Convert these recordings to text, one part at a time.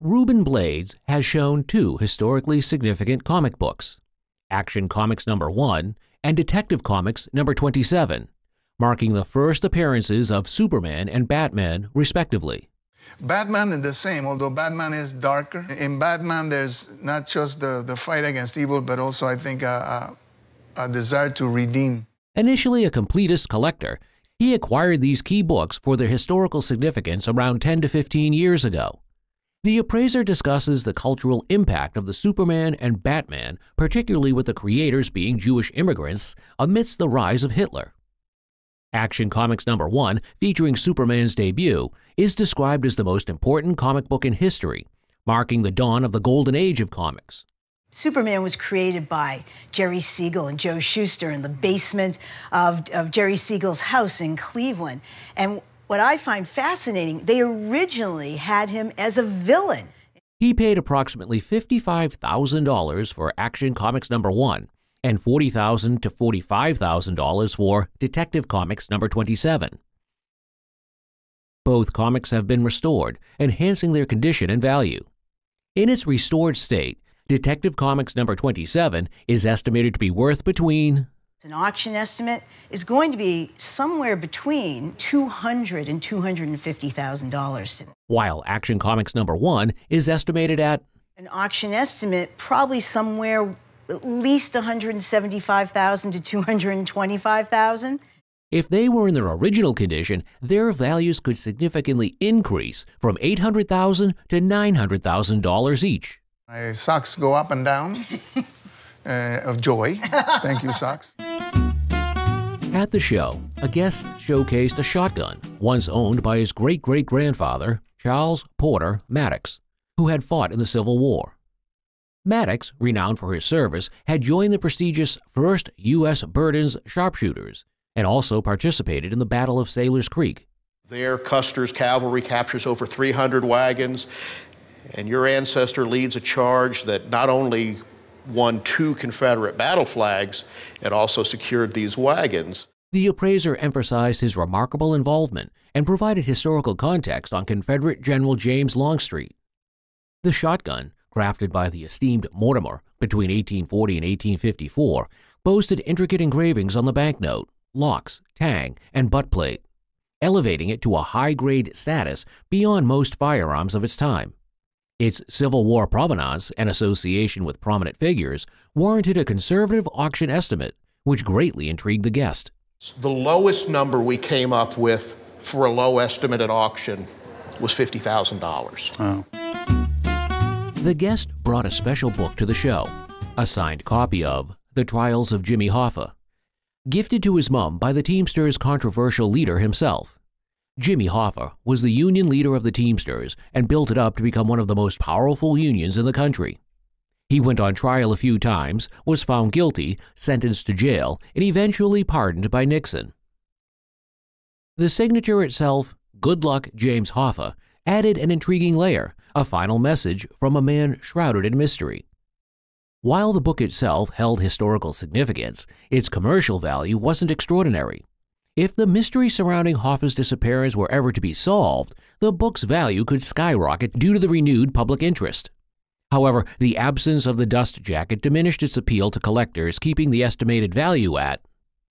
Reuben Blades has shown two historically significant comic books, Action Comics #1 and Detective Comics #27, marking the first appearances of Superman and Batman, respectively. Batman is the same, although Batman is darker. In Batman, there's not just the fight against evil, but also, I think, a desire to redeem. Initially a completist collector, he acquired these key books for their historical significance around 10 to 15 years ago. The appraiser discusses the cultural impact of the Superman and Batman, particularly with the creators being Jewish immigrants, amidst the rise of Hitler. Action Comics #1, featuring Superman's debut, is described as the most important comic book in history, marking the dawn of the golden age of comics. Superman was created by Jerry Siegel and Joe Shuster in the basement of Jerry Siegel's house in Cleveland. And what I find fascinating, they originally had him as a villain. He paid approximately $55,000 for Action Comics #1 and $40,000 to $45,000 for Detective Comics #27. Both comics have been restored, enhancing their condition and value. In its restored state, Detective Comics #27 is estimated to be worth between... An auction estimate is going to be somewhere between $200,000 and $250,000. While Action Comics #1 is estimated at... An auction estimate probably somewhere at least $175,000 to $225,000. If they were in their original condition, their values could significantly increase from $800,000 to $900,000 each. My socks go up and down of joy. Thank you, socks. At the show, a guest showcased a shotgun once owned by his great-great-grandfather, Charles Porter Maddox, who had fought in the Civil War. Maddox, renowned for his service, had joined the prestigious 1st U.S. Burdens Sharpshooters and also participated in the Battle of Sailor's Creek. There, Custer's cavalry captures over 300 wagons, and your ancestor leads a charge that not only won 2 Confederate battle flags, it also secured these wagons. The appraiser emphasized his remarkable involvement and provided historical context on Confederate General James Longstreet. The shotgun, crafted by the esteemed Mortimer between 1840 and 1854, boasted intricate engravings on the banknote, locks, tang, and butt plate, elevating it to a high-grade status beyond most firearms of its time. Its Civil War provenance and association with prominent figures warranted a conservative auction estimate, which greatly intrigued the guest. The lowest number we came up with for a low estimate at auction was $50,000. Oh. The guest brought a special book to the show, a signed copy of The Trials of Jimmy Hoffa, gifted to his mom by the Teamsters' controversial leader himself. Jimmy Hoffa was the union leader of the Teamsters and built it up to become one of the most powerful unions in the country. He went on trial a few times, was found guilty, sentenced to jail, and eventually pardoned by Nixon. The signature itself, "Good Luck, James Hoffa," added an intriguing layer, a final message from a man shrouded in mystery. While the book itself held historical significance, its commercial value wasn't extraordinary. If the mystery surrounding Hoffa's disappearance were ever to be solved, the book's value could skyrocket due to the renewed public interest. However, the absence of the dust jacket diminished its appeal to collectors, keeping the estimated value at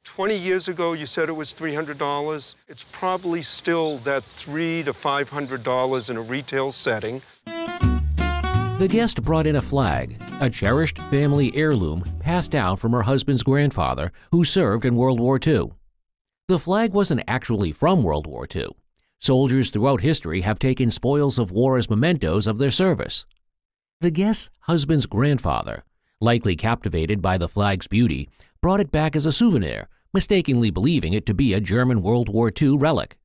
20 years ago, you said it was $300. It's probably still that $300 to $500 in a retail setting. The guest brought in a flag, a cherished family heirloom passed down from her husband's grandfather, who served in World War II. The flag wasn't actually from World War II. Soldiers throughout history have taken spoils of war as mementos of their service. The guest's husband's grandfather, likely captivated by the flag's beauty, brought it back as a souvenir, mistakenly believing it to be a German World War II relic.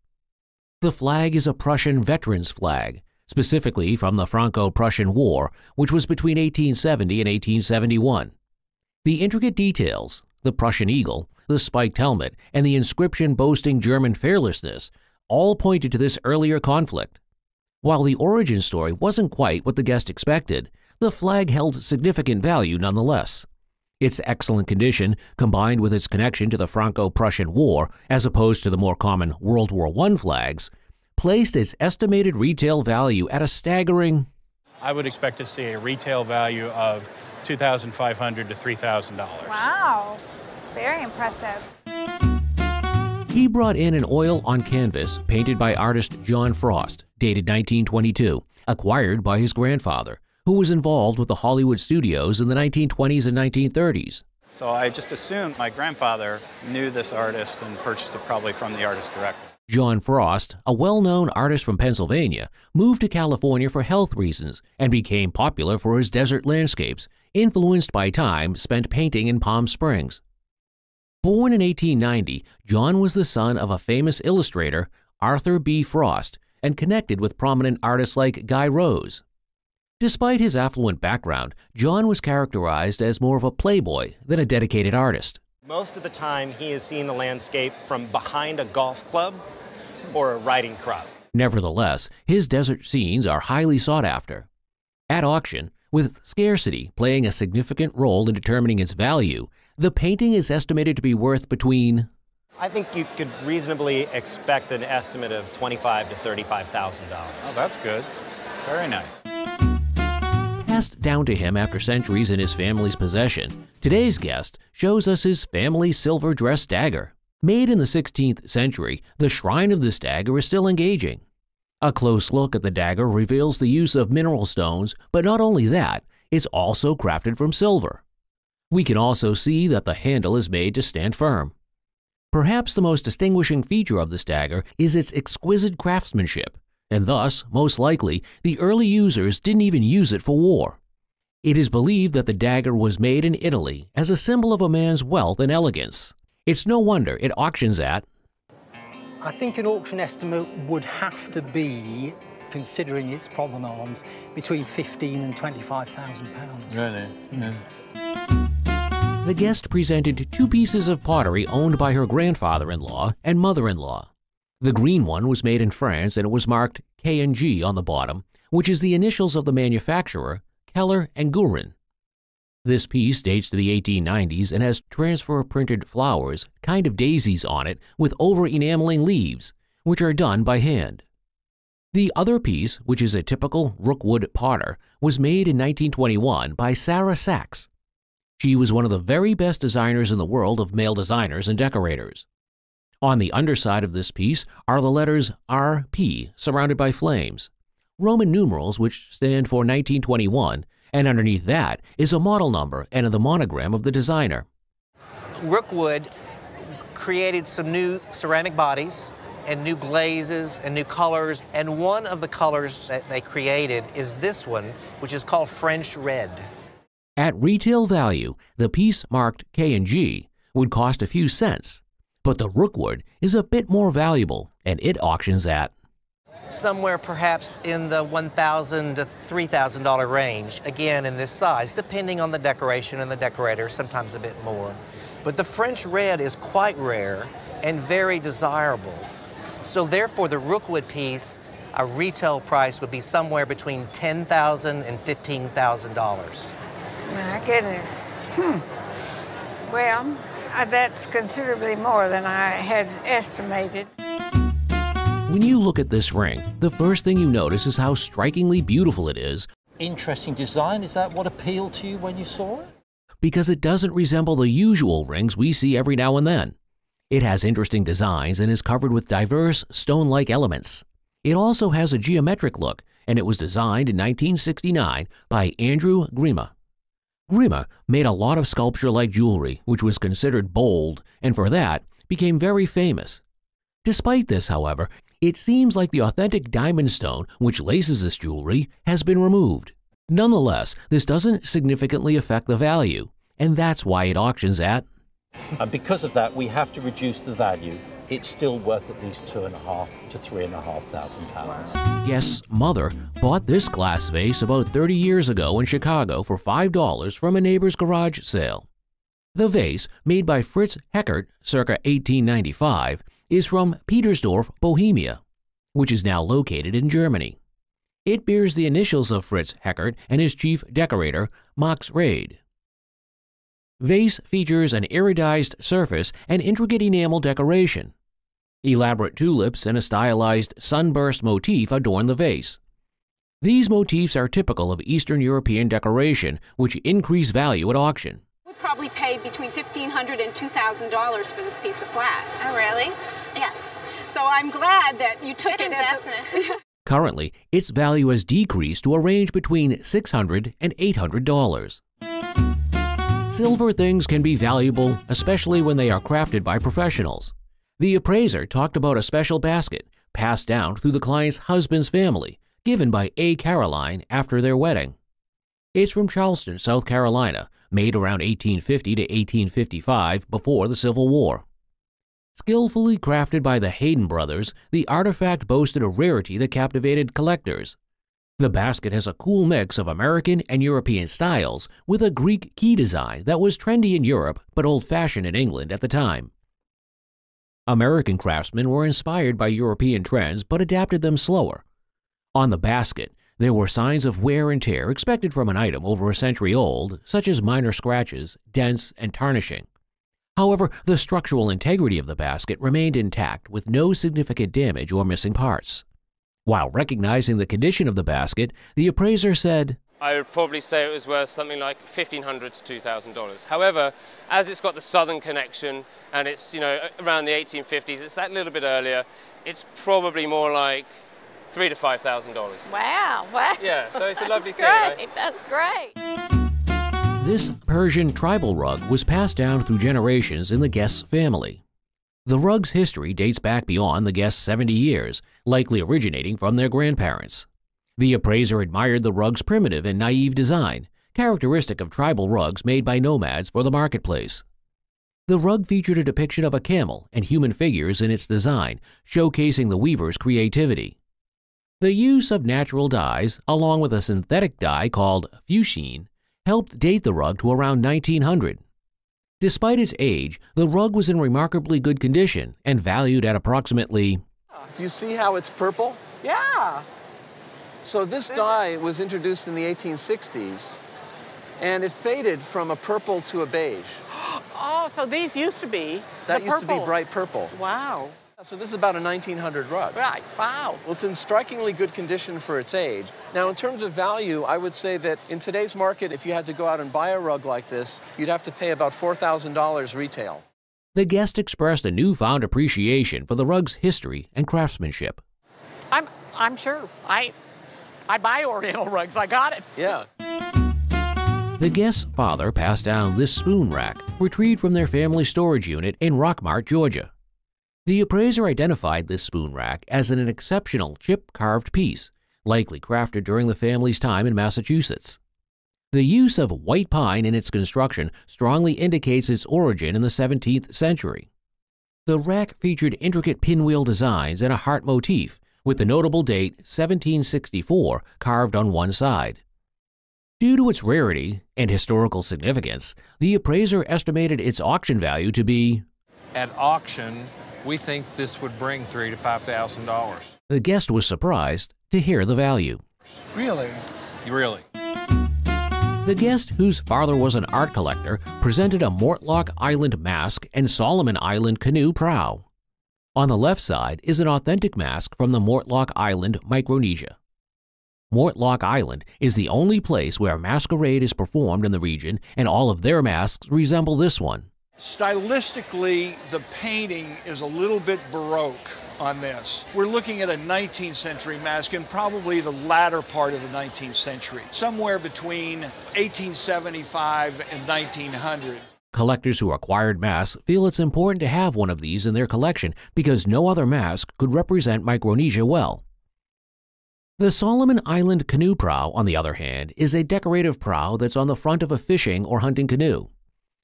The flag is a Prussian veterans flag, specifically from the Franco-Prussian War, which was between 1870 and 1871. The intricate details, the Prussian eagle, the spiked helmet, and the inscription boasting German fearlessness, all pointed to this earlier conflict. While the origin story wasn't quite what the guest expected, the flag held significant value nonetheless. Its excellent condition, combined with its connection to the Franco-Prussian War, as opposed to the more common World War I flags, placed its estimated retail value at a staggering I would expect to see a retail value of $2,500 to $3,000. Wow, very impressive. He brought in an oil on canvas painted by artist John Frost, dated 1922, acquired by his grandfather, who was involved with the Hollywood studios in the 1920s and 1930s. So I just assumed my grandfather knew this artist and purchased it probably from the artist directly. John Frost, a well-known artist from Pennsylvania, moved to California for health reasons and became popular for his desert landscapes, influenced by time spent painting in Palm Springs. Born in 1890, John was the son of a famous illustrator, Arthur B. Frost, and connected with prominent artists like Guy Rose. Despite his affluent background, John was characterized as more of a playboy than a dedicated artist. Most of the time, he is seeing the landscape from behind a golf club or a riding crop. Nevertheless, his desert scenes are highly sought after. At auction, with scarcity playing a significant role in determining its value, the painting is estimated to be worth between... I think you could reasonably expect an estimate of $25,000 to $35,000. Oh, that's good. Very nice. Passed down to him after centuries in his family's possession, today's guest shows us his family's silver dress dagger. Made in the 16th century, the shrine of this dagger is still engaging. A close look at the dagger reveals the use of mineral stones, but not only that, it's also crafted from silver. We can also see that the handle is made to stand firm. Perhaps the most distinguishing feature of this dagger is its exquisite craftsmanship, and thus, most likely, the early users didn't even use it for war. It is believed that the dagger was made in Italy as a symbol of a man's wealth and elegance. It's no wonder it auctions at... I think an auction estimate would have to be, considering its provenance, between £15,000 and £25,000. Really? Yeah. The guest presented two pieces of pottery owned by her grandfather-in-law and mother-in-law. The green one was made in France and it was marked K&G on the bottom, which is the initials of the manufacturer, Keller and Gurin. This piece dates to the 1890s and has transfer-printed flowers, kind of daisies on it, with over-enameling leaves, which are done by hand. The other piece, which is a typical Rookwood potter, was made in 1921 by Sarah Sachs. She was one of the very best designers in the world of male designers and decorators. On the underside of this piece are the letters RP surrounded by flames, Roman numerals which stand for 1921, and underneath that is a model number and the monogram of the designer. Rookwood created some new ceramic bodies and new glazes and new colors, and one of the colors that they created is this one, which is called French red. At retail value, the piece marked K&G would cost a few cents, but the Rookwood is a bit more valuable, and it auctions at somewhere perhaps in the $1,000 to $3,000 range, again in this size, depending on the decoration and the decorator, sometimes a bit more. But the French red is quite rare and very desirable. So therefore the Rookwood piece, a retail price would be somewhere between $10,000 and $15,000. My goodness. Well, that's considerably more than I had estimated. When you look at this ring, the first thing you notice is how strikingly beautiful it is. Interesting design. Is that what appealed to you when you saw it? Because it doesn't resemble the usual rings we see every now and then. It has interesting designs and is covered with diverse stone-like elements. It also has a geometric look, and it was designed in 1969 by Andrew Grima. Grima made a lot of sculpture-like jewelry, which was considered bold, and for that, became very famous. Despite this, however, it seems like the authentic diamond stone which laces this jewelry has been removed. Nonetheless, this doesn't significantly affect the value, and that's why it auctions at... And because of that, we have to reduce the value. It's still worth at least £2,500 to £3,500. Guest's mother bought this glass vase about 30 years ago in Chicago for $5 from a neighbor's garage sale. The vase, made by Fritz Heckert circa 1895, is from Petersdorf, Bohemia, which is now located in Germany. It bears the initials of Fritz Heckert and his chief decorator, Max Raid. Vase features an iridized surface and intricate enamel decoration. Elaborate tulips and a stylized sunburst motif adorn the vase. These motifs are typical of Eastern European decoration, which increase value at auction. We probably paid between $1,500 and $2,000 for this piece of glass. Oh, really? Yes. So I'm glad that you took Good it investment. Currently, its value has decreased to a range between $600 and $800. Silver things can be valuable, especially when they are crafted by professionals. The appraiser talked about a special basket passed down through the client's husband's family, given by A. Caroline after their wedding. It's from Charleston, South Carolina, made around 1850 to 1855 before the Civil War. Skillfully crafted by the Hayden brothers, the artifact boasted a rarity that captivated collectors. The basket has a cool mix of American and European styles with a Greek key design that was trendy in Europe but old-fashioned in England at the time. American craftsmen were inspired by European trends but adapted them slower. On the basket, there were signs of wear and tear expected from an item over a century old, such as minor scratches, dents, and tarnishing. However, the structural integrity of the basket remained intact with no significant damage or missing parts. While recognizing the condition of the basket, the appraiser said, I would probably say it was worth something like $1,500 to $2,000. However, as it's got the southern connection and it's, around the 1850s, it's that little bit earlier, it's probably more like $3,000 to $5,000. Wow. Yeah, so it's a lovely thing. Great. That's great. This Persian tribal rug was passed down through generations in the Guest's family. The rug's history dates back beyond the Guest's 70 years, likely originating from their grandparents. The appraiser admired the rug's primitive and naive design, characteristic of tribal rugs made by nomads for the marketplace. The rug featured a depiction of a camel and human figures in its design, showcasing the weaver's creativity. The use of natural dyes, along with a synthetic dye called fuchsine, helped date the rug to around 1900. Despite its age, the rug was in remarkably good condition and valued at approximately... Do you see how it's purple? Yeah. So this dye was introduced in the 1860s, and it faded from a purple to a beige. Oh, so these used to be That used to be bright purple. Wow. So this is about a 1900 rug. Right, wow. Well, it's in strikingly good condition for its age. Now, in terms of value, I would say that in today's market, if you had to go out and buy a rug like this, you'd have to pay about $4,000 retail. The Guest expressed a newfound appreciation for the rug's history and craftsmanship. I'm sure. I buy Oriental rugs. I got it. Yeah. The Guest's father passed down this spoon rack, retrieved from their family storage unit in Rockmart, Georgia. The appraiser identified this spoon rack as an exceptional chip-carved piece, likely crafted during the family's time in Massachusetts. The use of white pine in its construction strongly indicates its origin in the 17th century. The rack featured intricate pinwheel designs and a heart motif, with the notable date 1764 carved on one side. Due to its rarity and historical significance, the appraiser estimated its auction value to be... At auction, we think this would bring $3,000 to $5,000. The Guest was surprised to hear the value. Really? Really. The Guest, whose father was an art collector, presented a Mortlock Island mask and Solomon Island canoe prow. On the left side is an authentic mask from the Mortlock Island, Micronesia. Mortlock Island is the only place where a masquerade is performed in the region, and all of their masks resemble this one. Stylistically, the painting is a little bit Baroque on this. We're looking at a 19th century mask and probably the latter part of the 19th century, somewhere between 1875 and 1900. Collectors who acquired masks feel it's important to have one of these in their collection because no other mask could represent Micronesia well. The Solomon Island canoe prow, on the other hand, is a decorative prow that's on the front of a fishing or hunting canoe.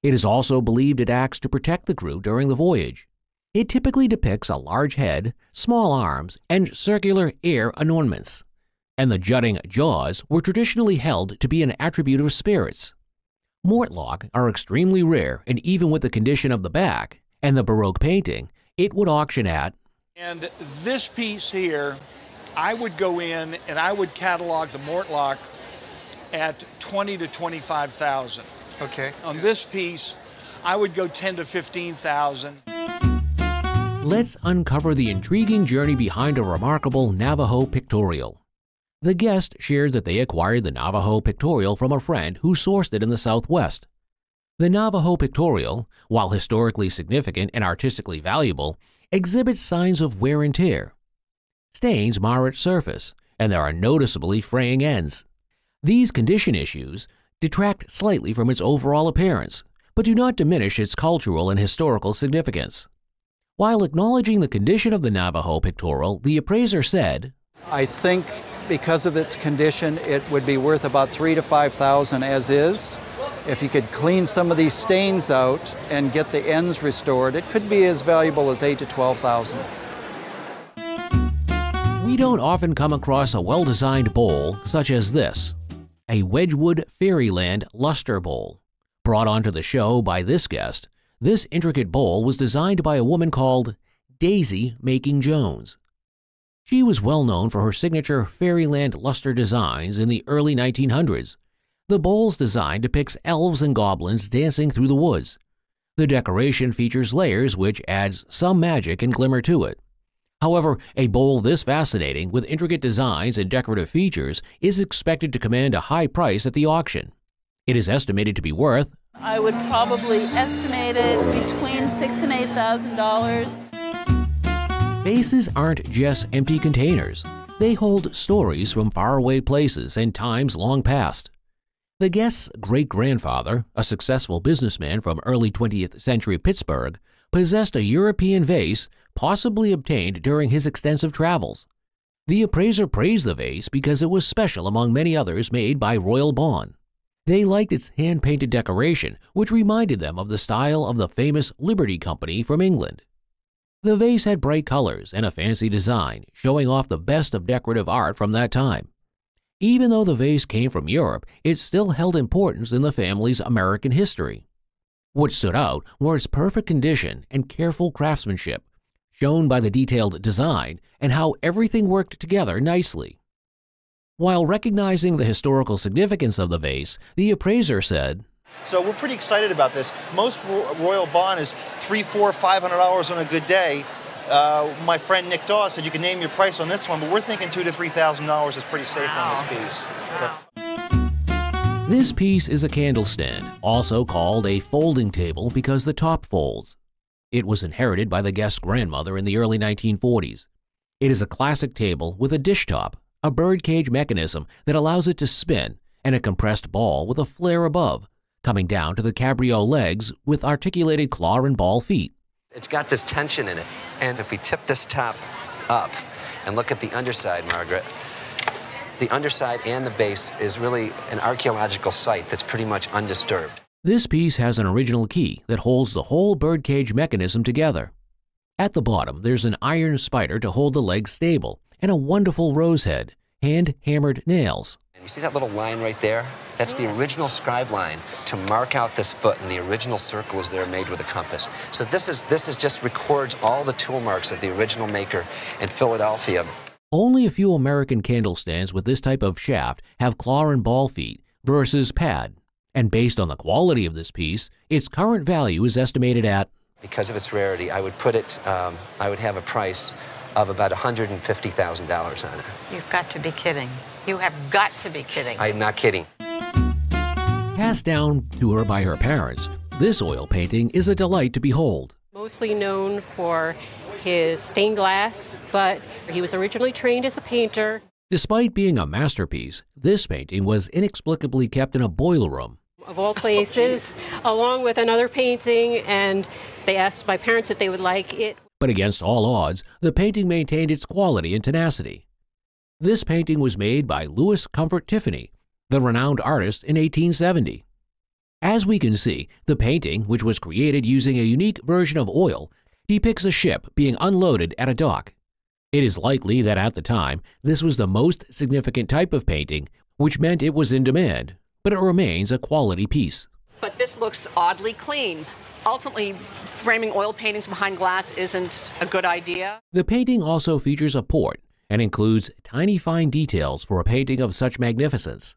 It is also believed it acts to protect the crew during the voyage. It typically depicts a large head, small arms, and circular ear adornments. And the jutting jaws were traditionally held to be an attribute of spirits. Mortlock are extremely rare, and even with the condition of the back and the Baroque painting, it would auction at... And this piece here, I would go in and I would catalog the Mortlock at $20,000 to $25,000. Okay. On this piece, I would go $10,000 to $15,000. Let's uncover the intriguing journey behind a remarkable Navajo pictorial. The guest shared that they acquired the Navajo pictorial from a friend who sourced it in the Southwest. The Navajo pictorial, while historically significant and artistically valuable, exhibits signs of wear and tear. Stains mar its surface, and there are noticeably fraying ends. These condition issues detract slightly from its overall appearance, but do not diminish its cultural and historical significance. While acknowledging the condition of the Navajo pictorial, the appraiser said, I think because of its condition, it would be worth about $3,000 to $5,000 as is. If you could clean some of these stains out and get the ends restored, it could be as valuable as $8,000 to $12,000. We don't often come across a well-designed bowl such as this, a Wedgwood Fairyland Luster Bowl. Brought onto the show by this guest, this intricate bowl was designed by a woman called Daisy Making Jones. She was well known for her signature Fairyland luster designs in the early 1900s. The bowl's design depicts elves and goblins dancing through the woods. The decoration features layers which adds some magic and glimmer to it. However, a bowl this fascinating with intricate designs and decorative features is expected to command a high price at the auction. It is estimated to be worth, I would probably estimate it between $6,000 and $8,000. Vases aren't just empty containers. They hold stories from faraway places and times long past. The guest's great-grandfather, a successful businessman from early 20th century Pittsburgh, possessed a European vase possibly obtained during his extensive travels. The appraiser praised the vase because it was special among many others made by Royal Bonn. They liked its hand-painted decoration, which reminded them of the style of the famous Liberty Company from England. The vase had bright colors and a fancy design, showing off the best of decorative art from that time. Even though the vase came from Europe, it still held importance in the family's American history. What stood out were its perfect condition and careful craftsmanship, shown by the detailed design and how everything worked together nicely. While recognizing the historical significance of the vase, the appraiser said, So we're pretty excited about this. Most Royal Bonn is $300, $400, $500 on a good day. My friend Nick Dawes said you can name your price on this one, but we're thinking $2,000 to $3,000 is pretty safe on this piece. This piece is a candle stand, also called a folding table because the top folds. It was inherited by the guest's grandmother in the early 1940s. It is a classic table with a dish top, a birdcage mechanism that allows it to spin, and a compressed ball with a flare above, coming down to the cabriole legs with articulated claw and ball feet. It's got this tension in it, and if we tip this top up and look at the underside, Margaret, the underside and the base is really an archaeological site that's pretty much undisturbed. This piece has an original key that holds the whole birdcage mechanism together. At the bottom, there's an iron spider to hold the legs stable, and a wonderful rose head, hand-hammered nails. And you see that little line right there? That's the original scribe line to mark out this foot, and the original circle is there made with a compass. So this is just records all the tool marks of the original maker in Philadelphia. Only a few American candle stands with this type of shaft have claw and ball feet versus pad. And based on the quality of this piece, its current value is estimated at, because of its rarity, I would put it, I would have a price of about $150,000 on it. You've got to be kidding. You have got to be kidding. I'm not kidding. Passed down to her by her parents, this oil painting is a delight to behold. Mostly known for his stained glass, but he was originally trained as a painter. Despite being a masterpiece, this painting was inexplicably kept in a boiler room. Of all places, along with another painting, and they asked my parents if they would like it. But against all odds, the painting maintained its quality and tenacity. This painting was made by Louis Comfort Tiffany, the renowned artist, in 1870. As we can see, the painting, which was created using a unique version of oil, depicts a ship being unloaded at a dock. It is likely that at the time, this was the most significant type of painting, which meant it was in demand, but it remains a quality piece. But this looks oddly clean. Ultimately, framing oil paintings behind glass isn't a good idea. The painting also features a port and includes tiny fine details for a painting of such magnificence.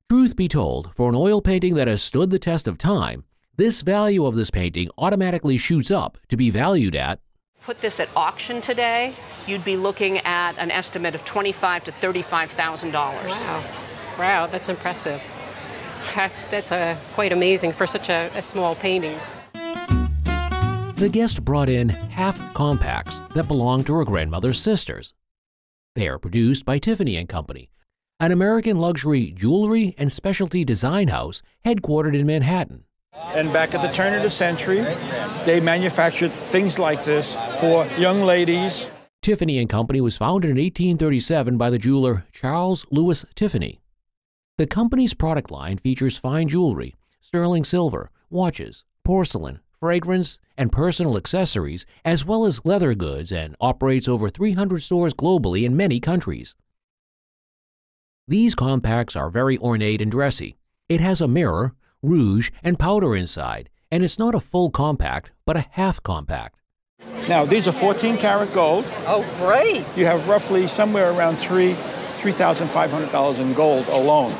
Truth be told, for an oil painting that has stood the test of time, this value of this painting automatically shoots up to be valued at Put this at auction today, you'd be looking at an estimate of $25,000 to $35,000. Wow. Wow, that's impressive. That's quite amazing for such a small painting. The guest brought in half compacts that belonged to her grandmother's sisters. They are produced by Tiffany & Company, an American luxury jewelry and specialty design house headquartered in Manhattan. And back at the turn of the century, they manufactured things like this for young ladies. Tiffany & Company was founded in 1837 by the jeweler Charles Louis Tiffany. The company's product line features fine jewelry, sterling silver, watches, porcelain, fragrance, and personal accessories, as well as leather goods, and operates over 300 stores globally in many countries. These compacts are very ornate and dressy. It has a mirror, rouge, and powder inside, and it's not a full compact, but a half compact. Now, these are 14-karat gold. Oh, great. You have roughly somewhere around $3,500 in gold alone.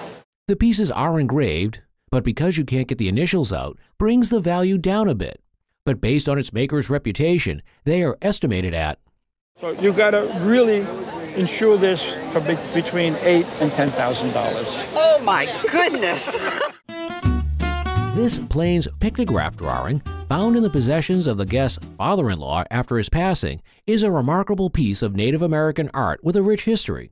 The pieces are engraved, but because you can't get the initials out, brings the value down a bit. But based on its maker's reputation, they are estimated at. So you've got to really insure this for between $8,000 and $10,000. Oh, my goodness. This Plains pictograph drawing, found in the possessions of the guest's father-in-law after his passing, is a remarkable piece of Native American art with a rich history.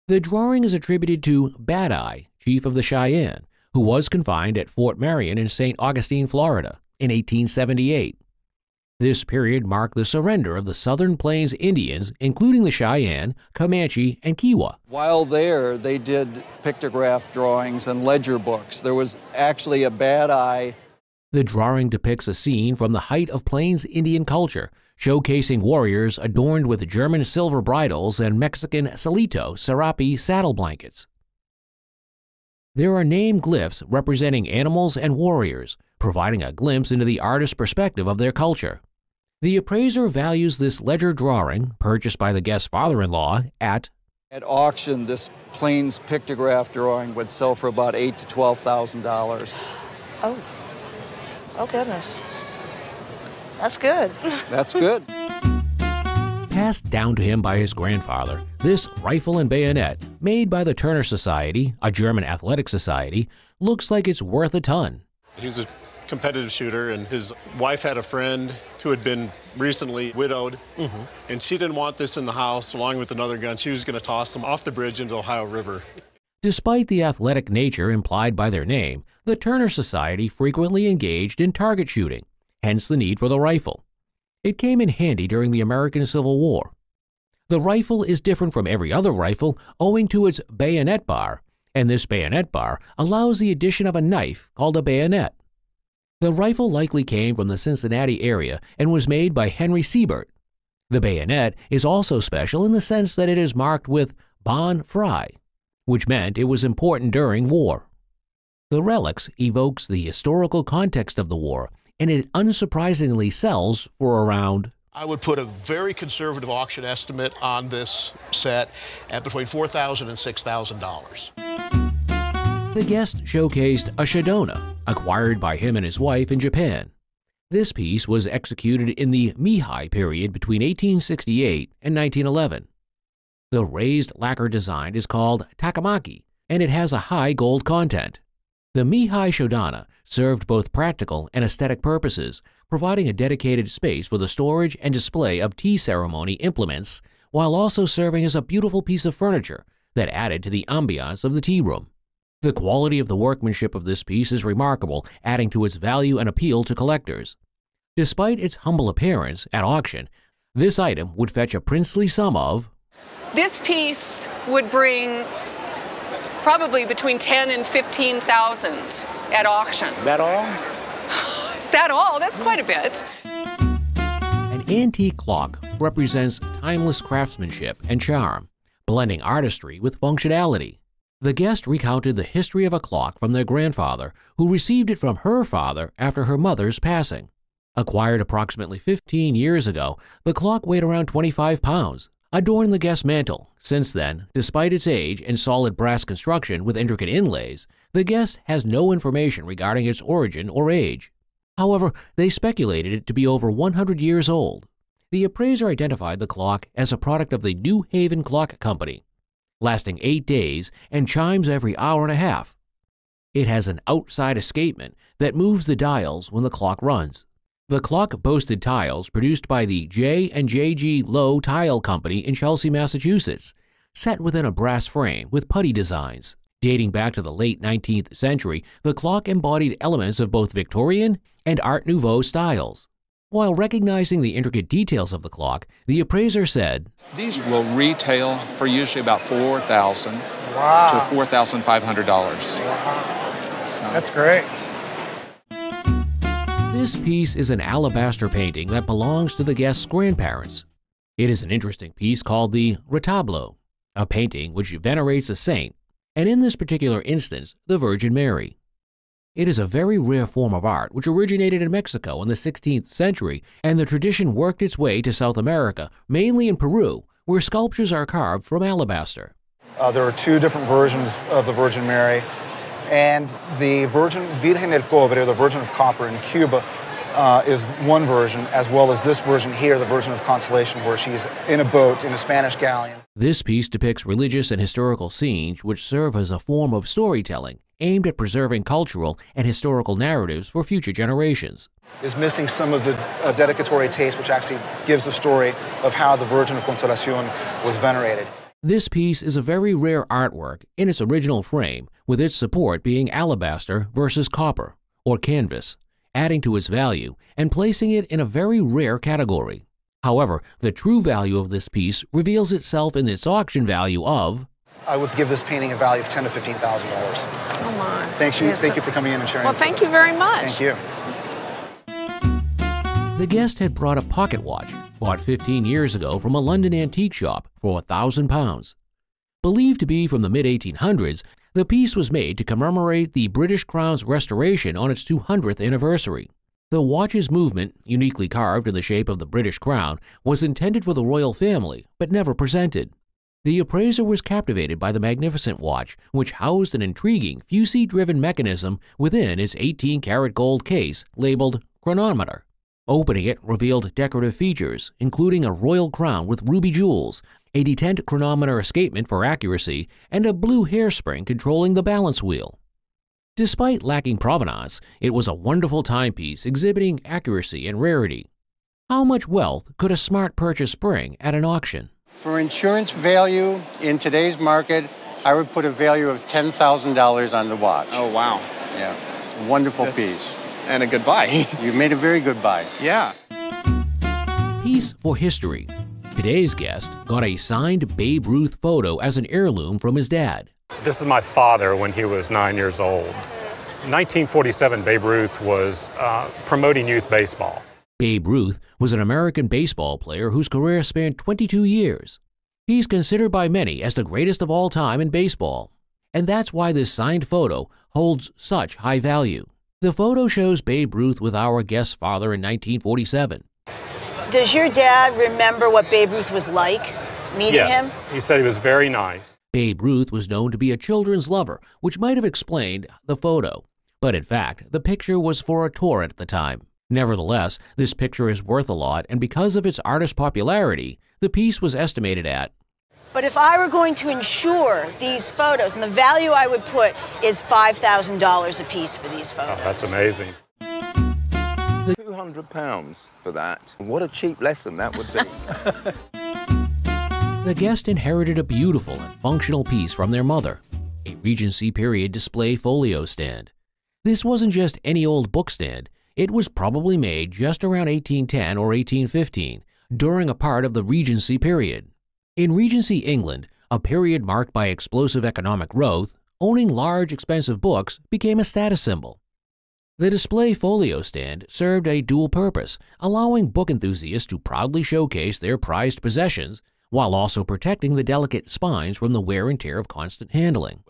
The drawing is attributed to Bad Eye, chief of the Cheyenne, who was confined at Fort Marion in St. Augustine, Florida, in 1878. This period marked the surrender of the Southern Plains Indians, including the Cheyenne, Comanche, and Kiowa. While there, they did pictograph drawings and ledger books. There was actually a Bad Eye. The drawing depicts a scene from the height of Plains Indian culture, showcasing warriors adorned with German silver bridles and Mexican Salito serape saddle blankets. There are name glyphs representing animals and warriors, providing a glimpse into the artist's perspective of their culture. The appraiser values this ledger drawing, purchased by the guest's father-in-law, at auction, this Plains pictograph drawing would sell for about $8,000 to $12,000. Oh goodness. That's good. That's good. Passed down to him by his grandfather, this rifle and bayonet, made by the Turner Society, a German athletic society, looks like it's worth a ton. He was a competitive shooter, and his wife had a friend who had been recently widowed, and she didn't want this in the house along with another gun. She was going to toss them off the bridge into the Ohio River. Despite the athletic nature implied by their name, the Turner Society frequently engaged in target shooting, hence the need for the rifle. It came in handy during the American Civil War. The rifle is different from every other rifle owing to its bayonet bar, and this bayonet bar allows the addition of a knife called a bayonet. The rifle likely came from the Cincinnati area and was made by Henry Siebert. The bayonet is also special in the sense that it is marked with Bon Fry, which meant it was important during war. The relics evokes the historical context of the war, and it unsurprisingly sells for around... I would put a very conservative auction estimate on this set at between $4,000 and $6,000. The guest showcased a Shadona, acquired by him and his wife in Japan. This piece was executed in the Meihei period between 1868 and 1911. The raised lacquer design is called takamaki, and it has a high gold content. The Meihei Shodana served both practical and aesthetic purposes, providing a dedicated space for the storage and display of tea ceremony implements, while also serving as a beautiful piece of furniture that added to the ambiance of the tea room. The quality of the workmanship of this piece is remarkable, adding to its value and appeal to collectors. Despite its humble appearance at auction, this item would fetch a princely sum of... This piece would bring probably between $10,000 and $15,000 at auction. That all? Is that all? That's quite a bit. An antique clock represents timeless craftsmanship and charm, blending artistry with functionality. The guest recounted the history of a clock from their grandfather, who received it from her father after her mother's passing. Acquired approximately 15 years ago, the clock weighed around 25 pounds, adorned the guest's mantle. Since then, despite its age and solid brass construction with intricate inlays, the guest has no information regarding its origin or age. However, they speculated it to be over 100 years old. the appraiser identified the clock as a product of the New Haven Clock Company, lasting 8 days and chimes every hour and a half. It has an outside escapement that moves the dials when the clock runs. The clock boasted tiles produced by the J&JG Low Tile Company in Chelsea, Massachusetts, set within a brass frame with putty designs. Dating back to the late 19th century, the clock embodied elements of both Victorian and Art Nouveau styles. While recognizing the intricate details of the clock, the appraiser said, "These will retail for usually about $4,000 to $4,500. That's great. This piece is an alabaster painting that belongs to the guest's grandparents. It is an interesting piece called the Retablo, a painting which venerates a saint, and in this particular instance, the Virgin Mary. It is a very rare form of art which originated in Mexico in the 16th century, and the tradition worked its way to South America, mainly in Peru, where sculptures are carved from alabaster. There are two different versions of the Virgin Mary, and the Virgen del Cobre, the Virgin of Copper in Cuba, is one version, as well as this version here, the Virgin of Consolation, where she's in a boat in a Spanish galleon. This piece depicts religious and historical scenes which serve as a form of storytelling aimed at preserving cultural and historical narratives for future generations. Is missing some of the dedicatory taste, which actually gives the story of how the Virgin of Consolacion was venerated. This piece is a very rare artwork in its original frame, with its support being alabaster versus copper, or canvas, adding to its value and placing it in a very rare category. However, the true value of this piece reveals itself in its auction value of... I would give this painting a value of $10,000 to $15,000. Oh my. Thank you for coming in and sharing Well, this with thank us. you very much. Thank you. The guest had brought a pocket watch, bought 15 years ago from a London antique shop for £1,000. Believed to be from the mid-1800s, the piece was made to commemorate the British Crown's restoration on its 200th anniversary. The watch's movement, uniquely carved in the shape of the British Crown, was intended for the royal family, but never presented. The appraiser was captivated by the magnificent watch, which housed an intriguing fusee-driven mechanism within its 18-karat gold case labeled chronometer. Opening it revealed decorative features, including a royal crown with ruby jewels, a detent chronometer escapement for accuracy, and a blue hairspring controlling the balance wheel. Despite lacking provenance, it was a wonderful timepiece exhibiting accuracy and rarity. How much wealth could a smart purchase bring at an auction? For insurance value in today's market, I would put a value of $10,000 on the watch. Oh, wow. Yeah, wonderful piece. And a good buy. You made a very good buy. Yeah. Piece for history. Today's guest got a signed Babe Ruth photo as an heirloom from his dad. This is my father when he was 9 years old. 1947, Babe Ruth was promoting youth baseball. Babe Ruth was an American baseball player whose career spanned 22 years. He's considered by many as the greatest of all time in baseball, and that's why this signed photo holds such high value. The photo shows Babe Ruth with our guest's father in 1947. Does your dad remember what Babe Ruth was like, meeting Yes, him? he said he was very nice. Babe Ruth was known to be a children's lover, which might have explained the photo. But in fact, the picture was for a tour at the time. Nevertheless, this picture is worth a lot, and because of its artist popularity, the piece was estimated at... But if I were going to insure these photos, and the value I would put is $5,000 a piece for these photos. Oh, that's amazing. £200 for that. What a cheap lesson that would be. The guest inherited a beautiful and functional piece from their mother, a Regency period display folio stand. This wasn't just any old book stand. It was probably made just around 1810 or 1815, during a part of the Regency period. In Regency England, a period marked by explosive economic growth, owning large, expensive books became a status symbol. The display folio stand served a dual purpose, allowing book enthusiasts to proudly showcase their prized possessions while also protecting the delicate spines from the wear and tear of constant handling.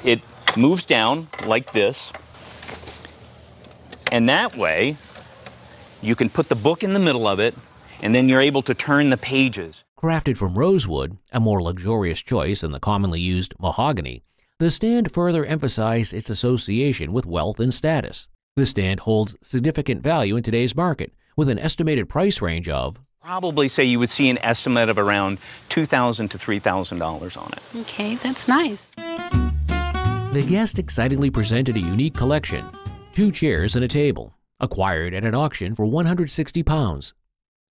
It moves down like this, and that way you can put the book in the middle of it, and then you're able to turn the pages. Crafted from rosewood, a more luxurious choice than the commonly used mahogany, the stand further emphasized its association with wealth and status. The stand holds significant value in today's market, with an estimated price range of Probably say you would see an estimate of around $2,000 to $3,000 on it. Okay, that's nice. The guest excitedly presented a unique collection, 2 chairs and a table, acquired at an auction for £160.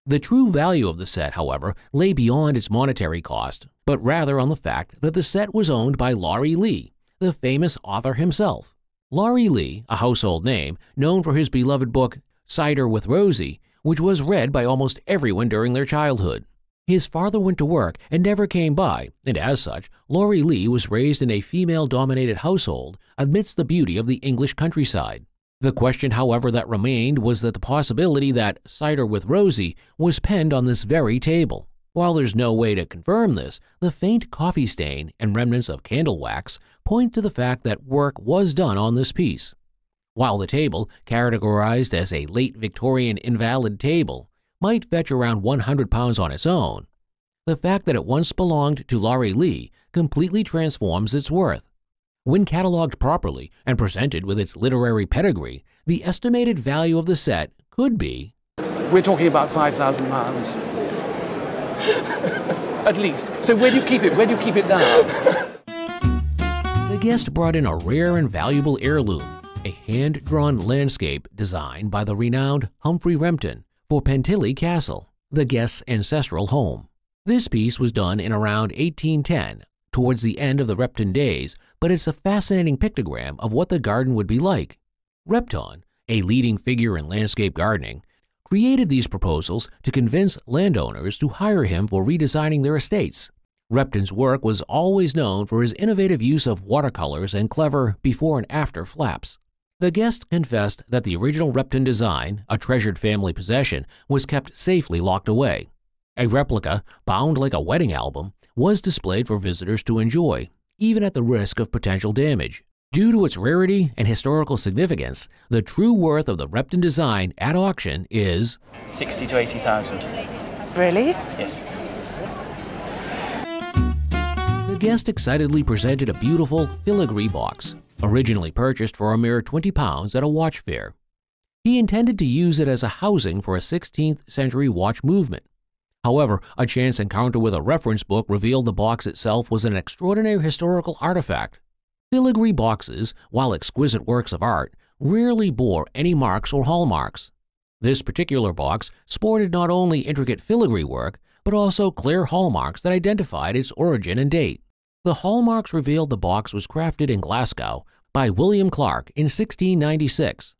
The true value of the set, however, lay beyond its monetary cost, but rather on the fact that the set was owned by Laurie Lee, the famous author himself. Laurie Lee, a household name, known for his beloved book Cider with Rosie, which was read by almost everyone during their childhood. His father went to work and never came by, and as such, Laurie Lee was raised in a female-dominated household amidst the beauty of the English countryside. The question, however, that remained was that the possibility that Cider with Rosie was penned on this very table. While there's no way to confirm this, the faint coffee stain and remnants of candle wax point to the fact that work was done on this piece. While the table, categorized as a late Victorian invalid table, might fetch around £100 on its own, the fact that it once belonged to Laurie Lee completely transforms its worth. When cataloged properly and presented with its literary pedigree, the estimated value of the set could be... We're talking about £5,000. At least. So where do you keep it? Where do you keep it now? The guest brought in a rare and valuable heirloom, a hand-drawn landscape designed by the renowned Humphrey Repton for Pentilly Castle, the guest's ancestral home. This piece was done in around 1810, towards the end of the Repton days, but it's a fascinating pictogram of what the garden would be like. Repton, a leading figure in landscape gardening, created these proposals to convince landowners to hire him for redesigning their estates. Repton's work was always known for his innovative use of watercolors and clever before and after flaps. The guest confessed that the original Repton design, a treasured family possession, was kept safely locked away. A replica, bound like a wedding album, was displayed for visitors to enjoy, even at the risk of potential damage. Due to its rarity and historical significance, the true worth of the Repton design at auction is $60,000 to $80,000. Really? Yes. The guest excitedly presented a beautiful filigree box, originally purchased for a mere £20 at a watch fair. He intended to use it as a housing for a 16th century watch movement. However, a chance encounter with a reference book revealed the box itself was an extraordinary historical artifact. Filigree boxes, while exquisite works of art, rarely bore any marks or hallmarks. This particular box sported not only intricate filigree work, but also clear hallmarks that identified its origin and date. The hallmarks revealed the box was crafted in Glasgow by William Clark in 1696.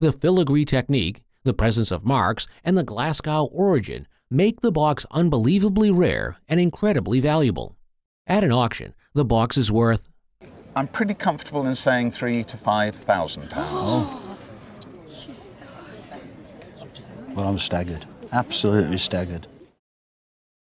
The filigree technique, the presence of marks, and the Glasgow origin make the box unbelievably rare and incredibly valuable. At an auction, the box is worth... I'm pretty comfortable in saying £3,000 to £5,000. Oh. Well, I'm staggered. Absolutely staggered.